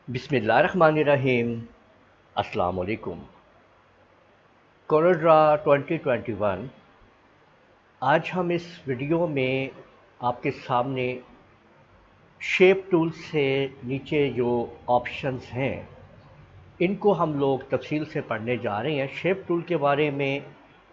बिस्मिल्लाहिर्रहमानिर्रहीम। अस्सलाम वालेकुम। कोरोड्रा 2021। आज हम इस वीडियो में आपके सामने शेप टूल से नीचे जो ऑप्शंस हैं इनको हम लोग तफसील से पढ़ने जा रहे हैं। शेप टूल के बारे में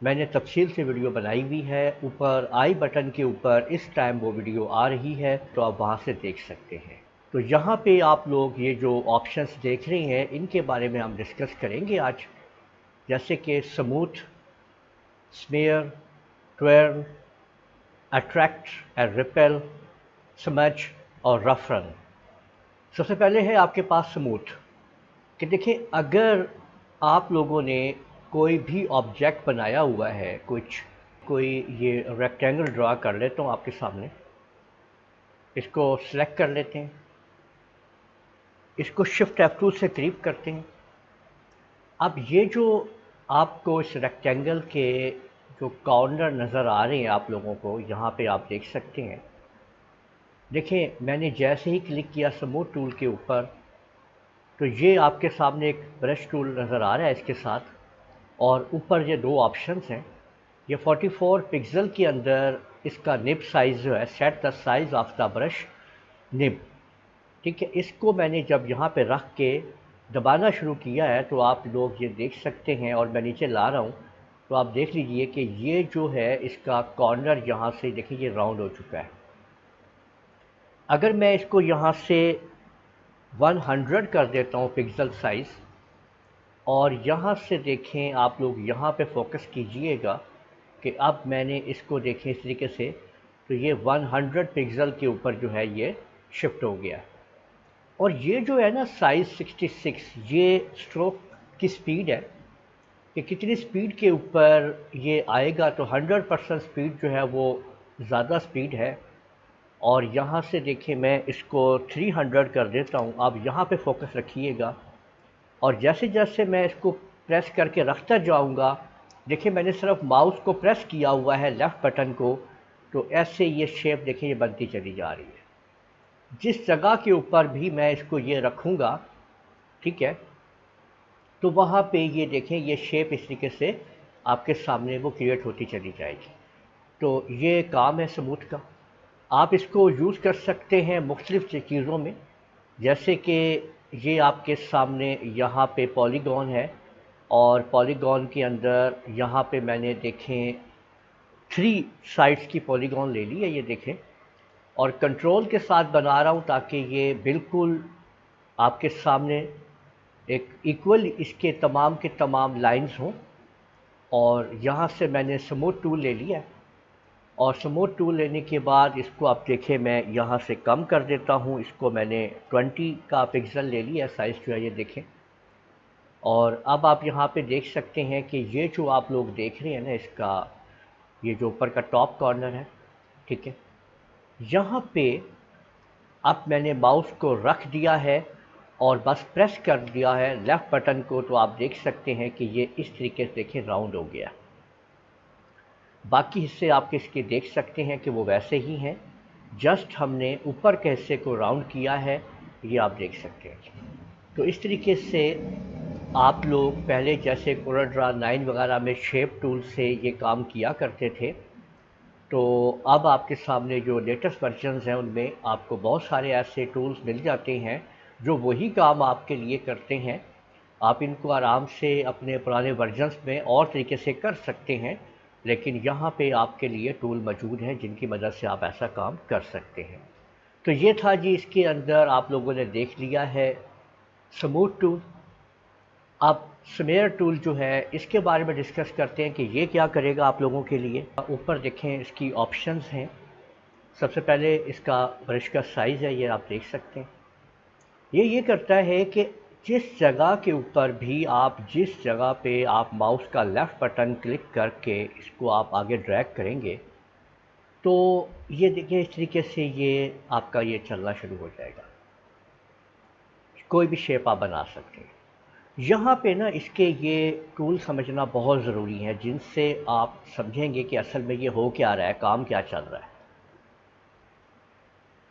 मैंने तफसील से वीडियो बनाई हुई है। ऊपर आई बटन के ऊपर इस टाइम वो वीडियो आ रही है, तो आप वहाँ से देख सकते हैं। तो यहाँ पे आप लोग ये जो ऑप्शंस देख रहे हैं इनके बारे में हम डिस्कस करेंगे आज, जैसे कि स्मूथ, स्मेयर, ट्वेर्न, अट्रैक्ट एंड रिपेल, स्मज और रफ रन। सबसे पहले है आपके पास स्मूथ। कि देखिए, अगर आप लोगों ने कोई भी ऑब्जेक्ट बनाया हुआ है, कोई ये रेक्टेंगल ड्रा कर लेता हूँ आपके सामने। इसको सिलेक्ट कर लेते हैं, इसको शिफ्ट F2 से करीब करते हैं। अब ये जो आपको इस रेक्टेंगल के जो कॉर्नर नज़र आ रहे हैं आप लोगों को, यहाँ पे आप देख सकते हैं। देखिए, मैंने जैसे ही क्लिक किया स्मूथ टूल के ऊपर, तो ये आपके सामने एक ब्रश टूल नज़र आ रहा है इसके साथ, और ऊपर ये दो ऑप्शंस हैं। ये 44 पिक्सल के अंदर इसका निब साइज़ जो है, set the size of the brush nib. ठीक है, इसको मैंने जब यहाँ पे रख के दबाना शुरू किया है तो आप लोग ये देख सकते हैं, और मैं नीचे ला रहा हूँ तो आप देख लीजिए कि ये जो है इसका कॉर्नर यहाँ से देखिए ये राउंड हो चुका है। अगर मैं इसको यहाँ से 100 कर देता हूँ पिक्सल साइज़, और यहाँ से देखें आप लोग, यहाँ पे फोकस कीजिएगा कि अब मैंने इसको देखें इस तरीके से, तो ये 100 पिक्सल के ऊपर जो है ये शिफ्ट हो गया। और ये जो है ना साइज़ 66, ये स्ट्रोक की स्पीड है कि कितनी स्पीड के ऊपर ये आएगा। तो 100% स्पीड जो है वो ज़्यादा स्पीड है। और यहाँ से देखिए मैं इसको 300 कर देता हूँ। अब यहाँ पे फोकस रखिएगा, और जैसे जैसे मैं इसको प्रेस करके रखता जाऊँगा, देखिए मैंने सिर्फ माउस को प्रेस किया हुआ है, लेफ़्ट बटन को, तो ऐसे ये शेप देखिए ये बनती चली जा रही है। जिस जगह के ऊपर भी मैं इसको ये रखूँगा, ठीक है, तो वहाँ पे ये देखें ये शेप इस तरीके से आपके सामने वो क्रिएट होती चली जाएगी। तो ये काम है स्मूथ का। आप इसको यूज़ कर सकते हैं मुख्तलिफ़ चीज़ों में, जैसे कि ये आपके सामने यहाँ पे पॉलीगॉन है, और पॉलीगॉन के अंदर यहाँ पे मैंने देखें 3 साइड्स की पॉलीगॉन ले ली है, ये देखें, और कंट्रोल के साथ बना रहा हूँ ताकि ये बिल्कुल आपके सामने एक इक्वल इसके तमाम के तमाम लाइंस हों। और यहाँ से मैंने स्मूथ टूल ले लिया है, और स्मूथ टूल लेने के बाद इसको आप देखें मैं यहाँ से कम कर देता हूँ। इसको मैंने 20 का पिक्सल ले लिया साइज़ जो है, ये देखें। और अब आप यहाँ पे देख सकते हैं कि ये जो आप लोग देख रहे हैं ना, इसका ये जो ऊपर का टॉप कॉर्नर है, ठीक है, यहाँ पे अब मैंने माउस को रख दिया है और बस प्रेस कर दिया है लेफ़्ट बटन को, तो आप देख सकते हैं कि ये इस तरीके से देखिए राउंड हो गया। बाकी हिस्से आप इसके देख सकते हैं कि वो वैसे ही हैं, जस्ट हमने ऊपर के हिस्से को राउंड किया है, ये आप देख सकते हैं। तो इस तरीके से आप लोग पहले जैसे कोरोड्रा 9 वगैरह में शेप टूल से ये काम किया करते थे, तो अब आपके सामने जो लेटेस्ट वर्जन्स हैं उनमें आपको बहुत सारे ऐसे टूल्स मिल जाते हैं जो वही काम आपके लिए करते हैं। आप इनको आराम से अपने पुराने वर्जन्स में और तरीके से कर सकते हैं, लेकिन यहाँ पे आपके लिए टूल मौजूद हैं जिनकी मदद से आप ऐसा काम कर सकते हैं। तो ये था जी, इसके अंदर आप लोगों ने देख लिया है स्मूथ टूल। अब स्मेयर टूल जो है इसके बारे में डिस्कस करते हैं कि ये क्या करेगा आप लोगों के लिए। ऊपर देखें इसकी ऑप्शंस हैं। सबसे पहले इसका ब्रश का साइज़ है, ये आप देख सकते हैं। ये करता है कि जिस जगह के ऊपर भी आप, जिस जगह पे आप माउस का लेफ़्ट बटन क्लिक करके इसको आप आगे ड्रैग करेंगे, तो ये देखिए इस तरीके से ये आपका ये चलना शुरू हो जाएगा। कोई भी शेप आप बना सकते हैं। यहाँ पे ना इसके ये टूल समझना बहुत ज़रूरी है, जिनसे आप समझेंगे कि असल में ये हो क्या रहा है, काम क्या चल रहा है।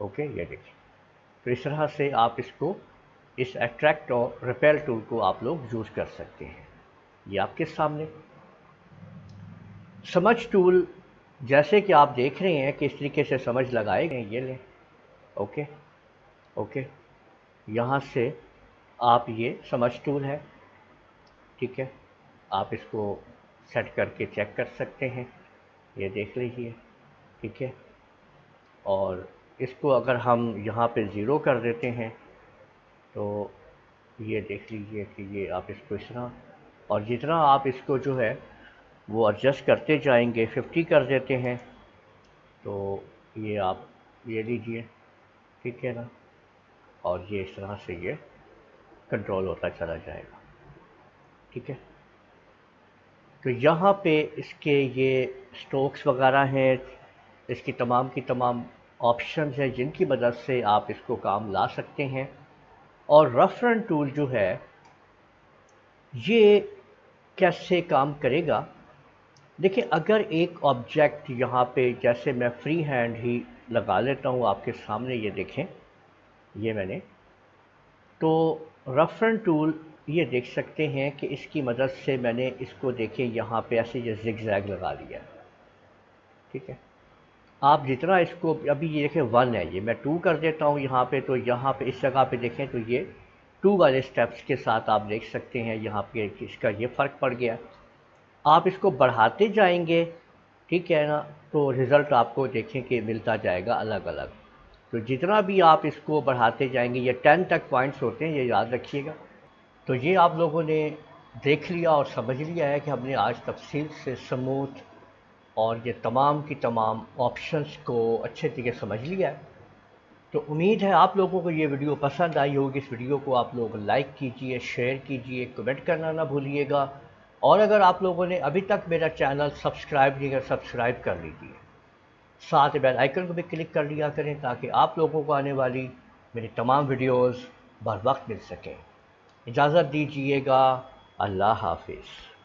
ओके, ये देखिए। तो इस तरह से आप इसको, इस अट्रैक्ट और रिपेल टूल को आप लोग यूज़ कर सकते हैं। ये आपके सामने समझ टूल, जैसे कि आप देख रहे हैं कि इस तरीके से समझ लगाए गए। ये लें, ओके ओके। यहाँ से आप, ये समझ टूल है, ठीक है, आप इसको सेट करके चेक कर सकते हैं। ये देख लीजिए, ठीक है। और इसको अगर हम यहाँ पे ज़ीरो कर देते हैं तो ये देख लीजिए कि ये आप इसको इस तरह, और जितना आप इसको जो है वो एडजस्ट करते जाएंगे, 50 कर देते हैं तो ये आप ये लीजिए, ठीक है ना। और ये इस तरह से ये कंट्रोल होता चला जाएगा, ठीक है। तो यहाँ पे इसके ये स्ट्रोक्स वगैरह हैं, इसकी तमाम की तमाम ऑप्शंस हैं जिनकी मदद से आप इसको काम ला सकते हैं। और रेफरेंस टूल जो है ये कैसे काम करेगा, देखिए, अगर एक ऑब्जेक्ट यहाँ पे, जैसे मैं फ्री हैंड ही लगा लेता हूँ आपके सामने, ये देखें, ये मैंने, तो रेफरेंस टूल ये देख सकते हैं कि इसकी मदद से मैंने इसको, देखें, यहाँ पे ऐसे ये जिग-जैग लगा लिया, ठीक है। आप जितना इसको, अभी ये देखें 1 है, ये मैं 2 कर देता हूँ यहाँ पे, तो यहाँ पे इस जगह पे देखें तो ये 2 वाले स्टेप्स के साथ आप देख सकते हैं यहाँ पे इसका ये फ़र्क पड़ गया। आप इसको बढ़ाते जाएंगे, ठीक है ना, तो रिज़ल्ट आपको देखें कि मिलता जाएगा अलग अलग। तो जितना भी आप इसको बढ़ाते जाएंगे, ये 10 तक पॉइंट्स होते हैं, ये याद रखिएगा। तो ये आप लोगों ने देख लिया और समझ लिया है कि हमने आज तफसील से स्मूथ और ये तमाम की तमाम ऑप्शंस को अच्छे तरीके से समझ लिया है। तो उम्मीद है आप लोगों को ये वीडियो पसंद आई होगी। इस वीडियो को आप लोग लाइक कीजिए, शेयर कीजिए, कमेंट करना ना भूलिएगा। और अगर आप लोगों ने अभी तक मेरा चैनल सब्सक्राइब नहीं किया, सब्सक्राइब कर लीजिए, साथ बेल आइकन को भी क्लिक कर लिया करें ताकि आप लोगों को आने वाली मेरी तमाम वीडियोस बर वक्त मिल सकें। इजाज़त दीजिएगा। अल्लाह हाफिज़।